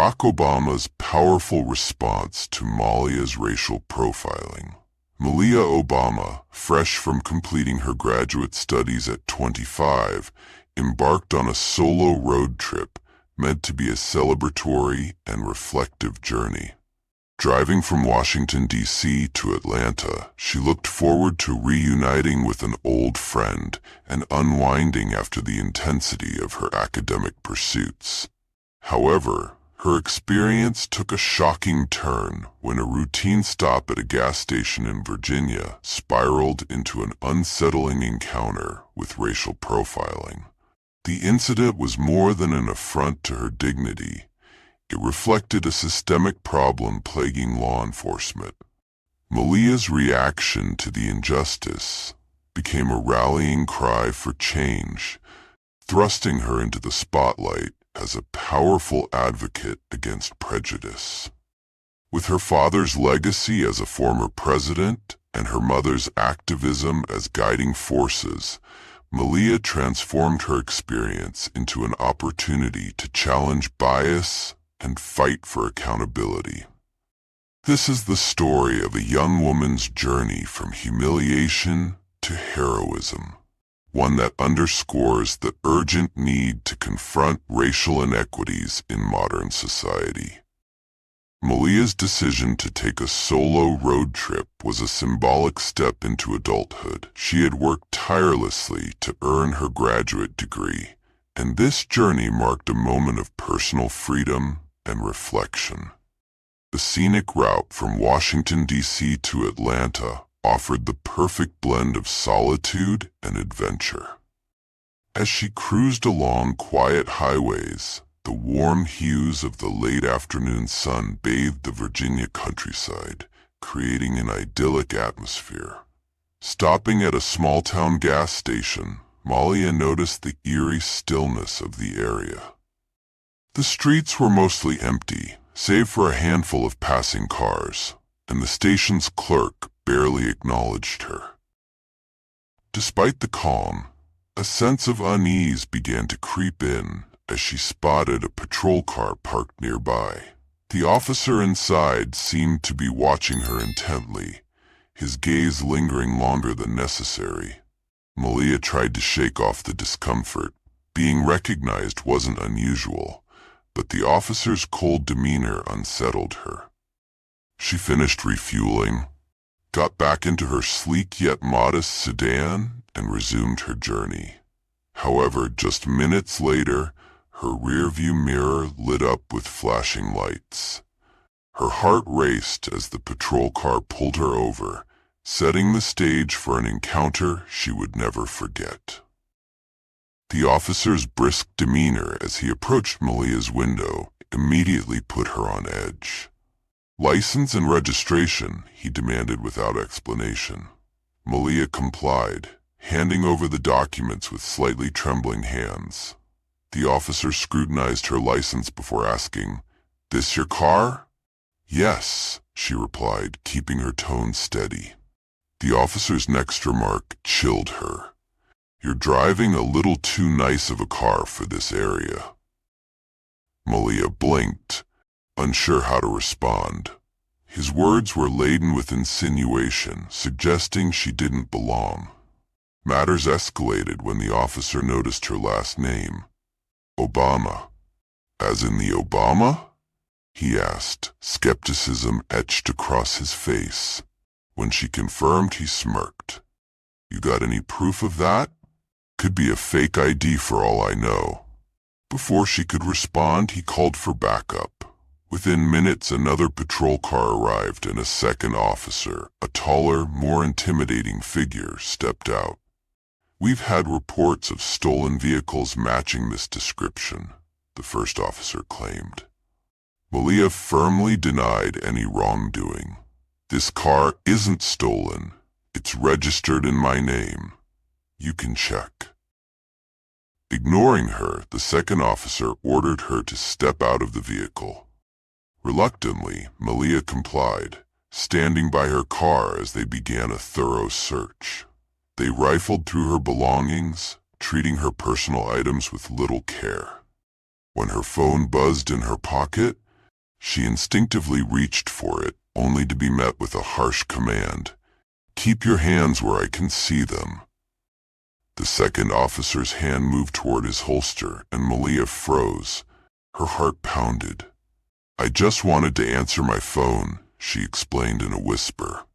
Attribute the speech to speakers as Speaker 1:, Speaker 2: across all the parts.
Speaker 1: Barack Obama's powerful response to Malia's racial profiling. Malia Obama, fresh from completing her graduate studies at 25, embarked on a solo road trip meant to be a celebratory and reflective journey. Driving from Washington, D.C. to Atlanta, she looked forward to reuniting with an old friend and unwinding after the intensity of her academic pursuits. However, her experience took a shocking turn when a routine stop at a gas station in Virginia spiraled into an unsettling encounter with racial profiling. The incident was more than an affront to her dignity. It reflected a systemic problem plaguing law enforcement. Malia's reaction to the injustice became a rallying cry for change, thrusting her into the spotlight as a powerful advocate against prejudice. With her father's legacy as a former president and her mother's activism as guiding forces, Malia transformed her experience into an opportunity to challenge bias and fight for accountability. This is the story of a young woman's journey from humiliation to heroism, one that underscores the urgent need to confront racial inequities in modern society. Malia's decision to take a solo road trip was a symbolic step into adulthood. She had worked tirelessly to earn her graduate degree, and this journey marked a moment of personal freedom and reflection. The scenic route from Washington, D.C. to Atlanta offered the perfect blend of solitude and adventure. As she cruised along quiet highways, the warm hues of the late afternoon sun bathed the Virginia countryside, creating an idyllic atmosphere. Stopping at a small-town gas station, Malia noticed the eerie stillness of the area. The streets were mostly empty, save for a handful of passing cars, and the station's clerk barely acknowledged her. Despite the calm, a sense of unease began to creep in as she spotted a patrol car parked nearby. The officer inside seemed to be watching her intently, his gaze lingering longer than necessary. Malia tried to shake off the discomfort. Being recognized wasn't unusual, but the officer's cold demeanor unsettled her. She finished refueling, got back into her sleek yet modest sedan, and resumed her journey. However, just minutes later, her rearview mirror lit up with flashing lights. Her heart raced as the patrol car pulled her over, setting the stage for an encounter she would never forget. The officer's brisk demeanor as he approached Malia's window immediately put her on edge. "License and registration," he demanded without explanation. Malia complied, handing over the documents with slightly trembling hands. The officer scrutinized her license before asking, "This your car?" "Yes," she replied, keeping her tone steady. The officer's next remark chilled her. "You're driving a little too nice of a car for this area." Malia blinked, unsure how to respond. His words were laden with insinuation, suggesting she didn't belong. Matters escalated when the officer noticed her last name, Obama. "As in the Obama?" he asked, skepticism etched across his face. When she confirmed, he smirked. "You got any proof of that? Could be a fake ID for all I know." Before she could respond, he called for backup. Within minutes, another patrol car arrived and a second officer, a taller, more intimidating figure, stepped out. "We've had reports of stolen vehicles matching this description," the first officer claimed. Malia firmly denied any wrongdoing. "This car isn't stolen. It's registered in my name. You can check." Ignoring her, the second officer ordered her to step out of the vehicle. Reluctantly, Malia complied, standing by her car as they began a thorough search. They rifled through her belongings, treating her personal items with little care. When her phone buzzed in her pocket, She instinctively reached for it, only to be met with a harsh command. "Keep your hands where I can see them." The second officer's hand moved toward his holster, and Malia froze. Her heart pounded. "I just wanted to answer my phone," she explained in a whisper.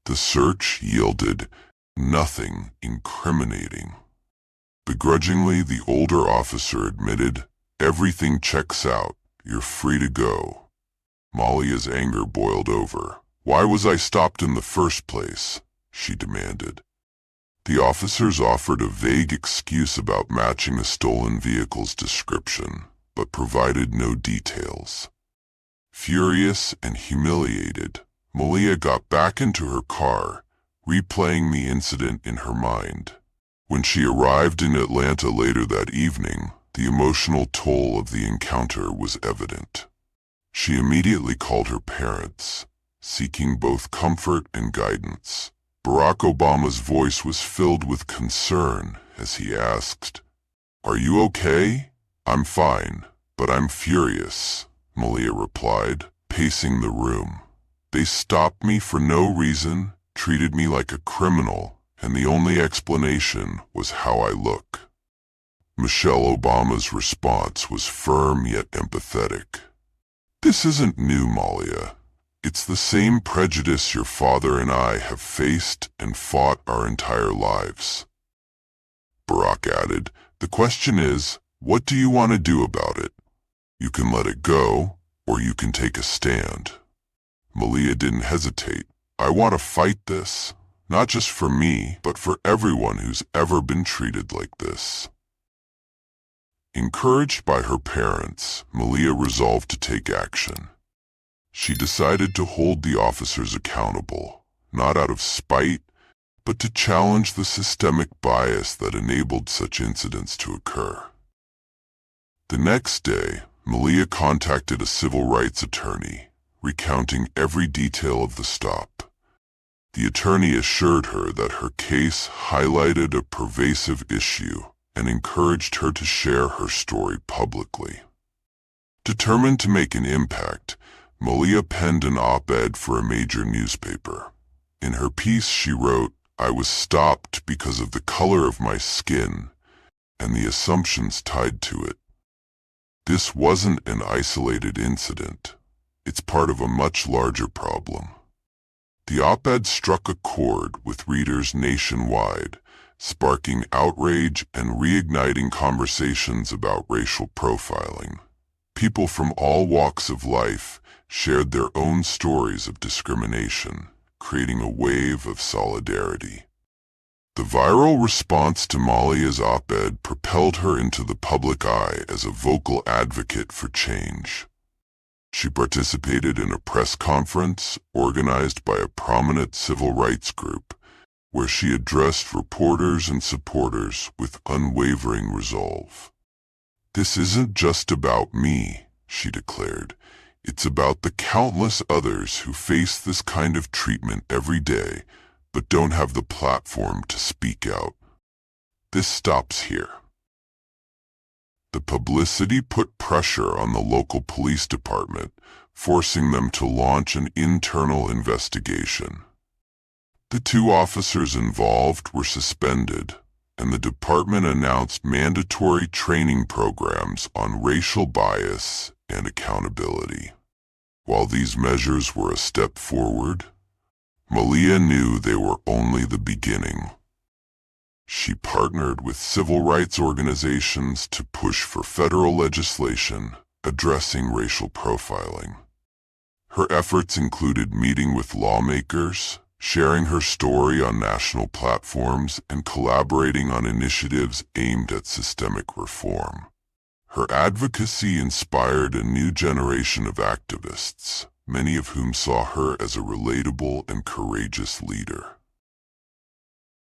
Speaker 1: The search yielded nothing incriminating. Begrudgingly, the older officer admitted, "Everything checks out. You're free to go." Malia's anger boiled over. "Why was I stopped in the first place?" she demanded. The officers offered a vague excuse about matching the stolen vehicle's description, but provided no details. Furious and humiliated, Malia got back into her car, replaying the incident in her mind. When she arrived in Atlanta later that evening, the emotional toll of the encounter was evident. She immediately called her parents, seeking both comfort and guidance. Barack Obama's voice was filled with concern as he asked, "Are you okay?" "I'm fine, but I'm furious," Malia replied, pacing the room. "They stopped me for no reason, treated me like a criminal, and the only explanation was how I look." Michelle Obama's response was firm yet empathetic. "This isn't new, Malia. It's the same prejudice your father and I have faced and fought our entire lives." Barack added, "The question is, what do you want to do about it? You can let it go, or you can take a stand." Malia didn't hesitate. "I want to fight this, not just for me, but for everyone who's ever been treated like this." Encouraged by her parents, Malia resolved to take action. She decided to hold the officers accountable, not out of spite, but to challenge the systemic bias that enabled such incidents to occur. The next day, Malia contacted a civil rights attorney, recounting every detail of the stop. The attorney assured her that her case highlighted a pervasive issue and encouraged her to share her story publicly. Determined to make an impact, Malia penned an op-ed for a major newspaper. In her piece she wrote, "I was stopped because of the color of my skin and the assumptions tied to it. This wasn't an isolated incident. It's part of a much larger problem." The op-ed struck a chord with readers nationwide, sparking outrage and reigniting conversations about racial profiling. People from all walks of life shared their own stories of discrimination, creating a wave of solidarity. The viral response to Malia's op-ed propelled her into the public eye as a vocal advocate for change. She participated in a press conference organized by a prominent civil rights group, where she addressed reporters and supporters with unwavering resolve. "This isn't just about me," she declared. "It's about the countless others who face this kind of treatment every day, but don't have the platform to speak out. This stops here." The publicity put pressure on the local police department, forcing them to launch an internal investigation. The two officers involved were suspended, and the department announced mandatory training programs on racial bias and accountability. While these measures were a step forward, Malia knew they were only the beginning. She partnered with civil rights organizations to push for federal legislation addressing racial profiling. Her efforts included meeting with lawmakers, sharing her story on national platforms, and collaborating on initiatives aimed at systemic reform. Her advocacy inspired a new generation of activists, many of whom saw her as a relatable and courageous leader.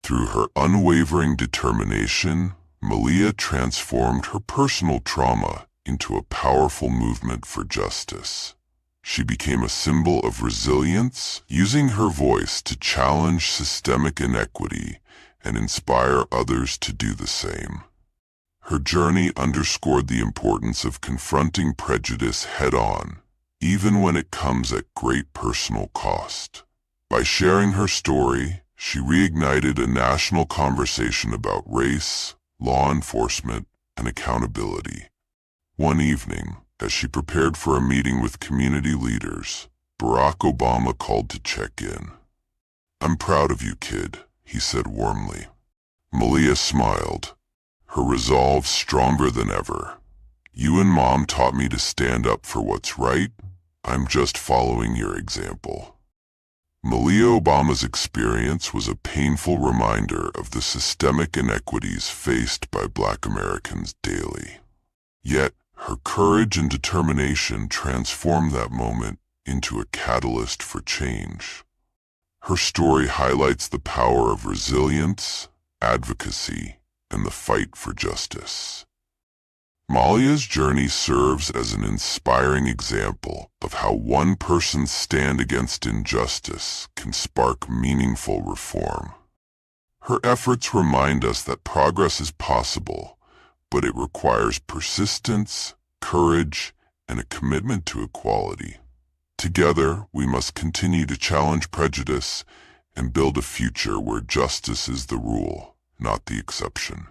Speaker 1: Through her unwavering determination, Malia transformed her personal trauma into a powerful movement for justice. She became a symbol of resilience, using her voice to challenge systemic inequity and inspire others to do the same. Her journey underscored the importance of confronting prejudice head-on even when it comes at great personal cost. By sharing her story, she reignited a national conversation about race, law enforcement, and accountability. One evening, as she prepared for a meeting with community leaders, Barack Obama called to check in. "I'm proud of you, kid," he said warmly. Malia smiled, her resolve stronger than ever. "You and Mom taught me to stand up for what's right. I'm just following your example." Malia Obama's experience was a painful reminder of the systemic inequities faced by Black Americans daily. Yet, her courage and determination transformed that moment into a catalyst for change. Her story highlights the power of resilience, advocacy, and the fight for justice. Malia's journey serves as an inspiring example of how one person's stand against injustice can spark meaningful reform. Her efforts remind us that progress is possible, but it requires persistence, courage, and a commitment to equality. Together, we must continue to challenge prejudice and build a future where justice is the rule, not the exception.